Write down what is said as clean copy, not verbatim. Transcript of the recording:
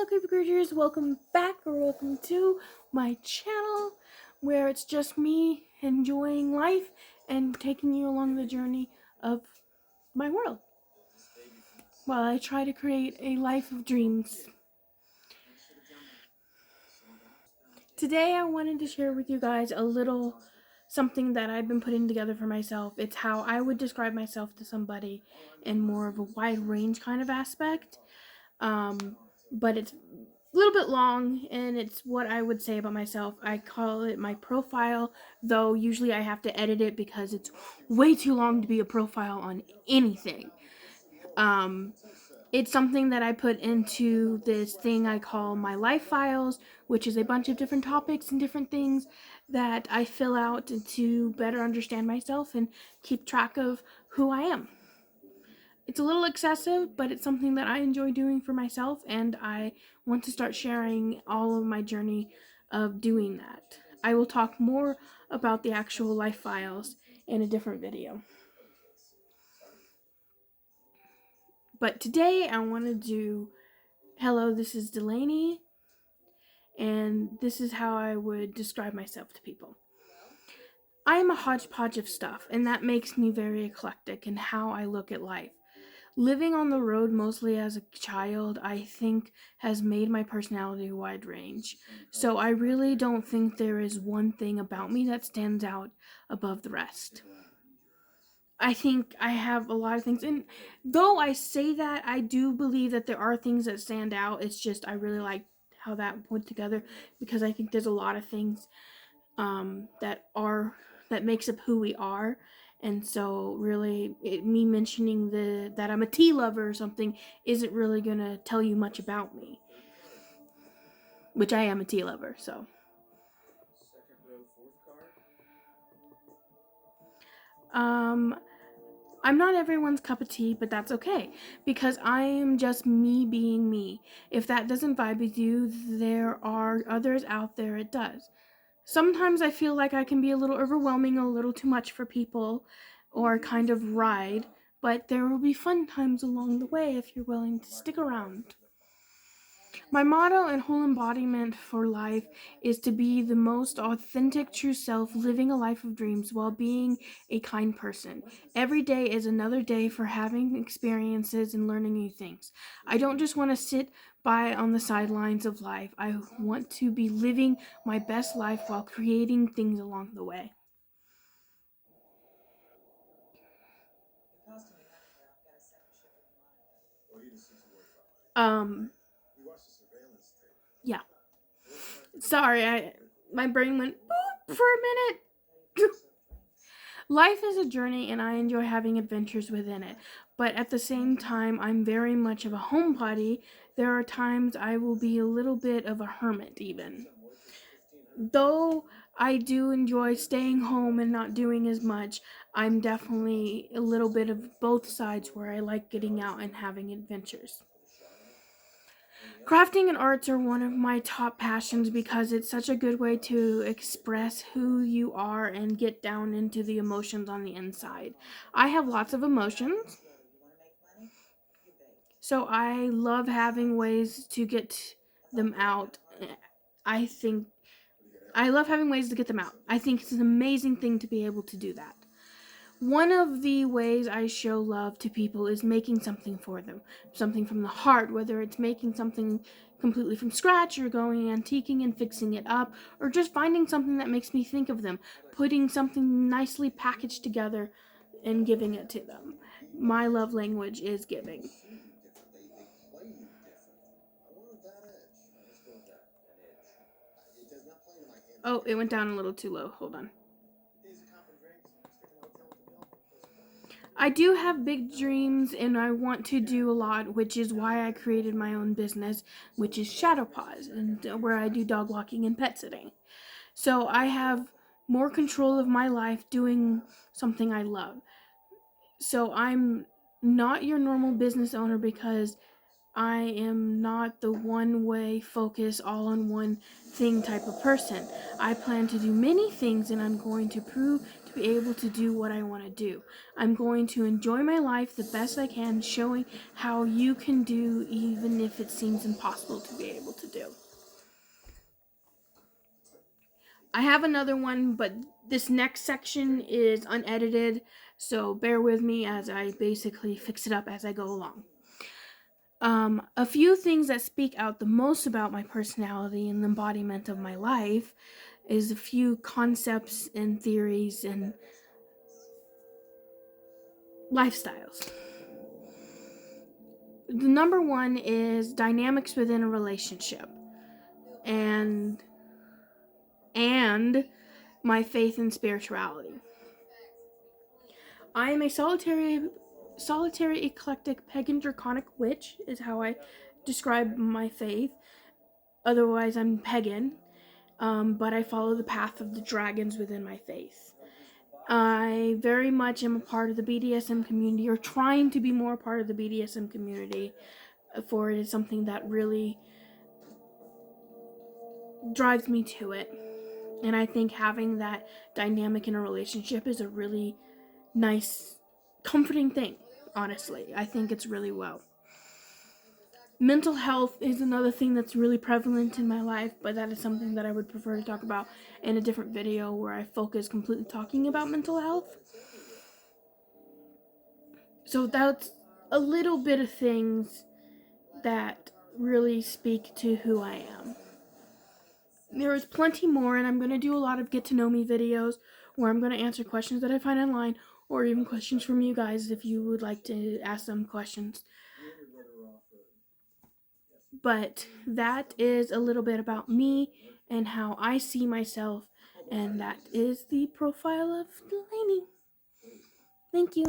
Hello creepy creatures, welcome back or welcome to my channel where it's just me enjoying life and taking you along the journey of my world while I try to create a life of dreams. Today I wanted to share with you guys a little something that I've been putting together for myself. It's how I would describe myself to somebody in more of a wide range kind of aspect. But it's a little bit long and it's what I would say about myself. I call it my profile, though usually I have to edit it because it's way too long to be a profile on anything. It's something that I put into this thing I call my life files, which is a bunch of different topics and different things that I fill out to better understand myself and keep track of who I am. It's a little excessive, but it's something that I enjoy doing for myself, and I want to start sharing all of my journey of doing that. I will talk more about the actual life files in a different video. But today I want to do, hello, this is Delaney, and this is how I would describe myself to people. I am a hodgepodge of stuff, and that makes me very eclectic in how I look at life. Living on the road mostly as a child, I think, has made my personality wide range. So I really don't think there is one thing about me that stands out above the rest. I think I have a lot of things, and though I say that, I do believe that there are things that stand out. It's just I really like how that put together because I think there's a lot of things that makes up who we are. And so really me mentioning that I'm a tea lover or something isn't really gonna tell you much about me, which I am a tea lover. So I'm not everyone's cup of tea, but that's okay because I am just me being me. If that doesn't vibe with you, there are others out there it does. Sometimes I feel like I can be a little overwhelming, a little too much for people, or kind of ride, but there will be fun times along the way if you're willing to stick around. My motto and whole embodiment for life is to be the most authentic true self, living a life of dreams while being a kind person. Every day is another day for having experiences and learning new things. I don't just want to sit by on the sidelines of life. I want to be living my best life while creating things along the way. Um yeah. Sorry, my brain went boop for a minute. Life is a journey and I enjoy having adventures within it, but at the same time, I'm very much of a homebody. There are times I will be a little bit of a hermit, even. Though I do enjoy staying home and not doing as much, I'm definitely a little bit of both sides where I like getting out and having adventures. Crafting and arts are one of my top passions because it's such a good way to express who you are and get down into the emotions on the inside. I have lots of emotions, so I love having ways to get them out. I think I love having ways to get them out. I think it's an amazing thing to be able to do that. One of the ways I show love to people is making something for them, something from the heart, whether it's making something completely from scratch or going antiquing and fixing it up, or just finding something that makes me think of them, putting something nicely packaged together and giving it to them. My love language is giving. Oh, it went down a little too low. Hold on. I do have big dreams and I want to do a lot, which is why I created my own business, which is Shadow Paws, and where I do dog walking and pet sitting. So I have more control of my life doing something I love. So I'm not your normal business owner because I am not the one way focus all on one thing type of person. I plan to do many things and I'm going to prove to to be able to do what I want to do. I'm going to enjoy my life the best I can, showing how you can do even if it seems impossible to be able to do. I have another one, but this next section is unedited, so bear with me as I basically fix it up as I go along. A few things that speak out the most about my personality and the embodiment of my life is a few concepts and theories and lifestyles. The number one is dynamics within a relationship and my faith and spirituality. I am a solitary eclectic pagan draconic witch is how I describe my faith. Otherwise I'm pagan, but I follow the path of the dragons within my faith. I very much am a part of the BDSM community, or trying to be more a part of the BDSM community, for it is something that really drives me to it. And I think having that dynamic in a relationship is a really nice, comforting thing, honestly. I think it's really well. Mental health is another thing that's really prevalent in my life, but that is something that I would prefer to talk about in a different video where I focus completely talking about mental health. So that's a little bit of things that really speak to who I am. There is plenty more, and I'm going to do a lot of get to know me videos where I'm going to answer questions that I find online, or even questions from you guys if you would like to ask them questions. But that is a little bit about me and how I see myself, and that is the profile of Delaney. Thank you.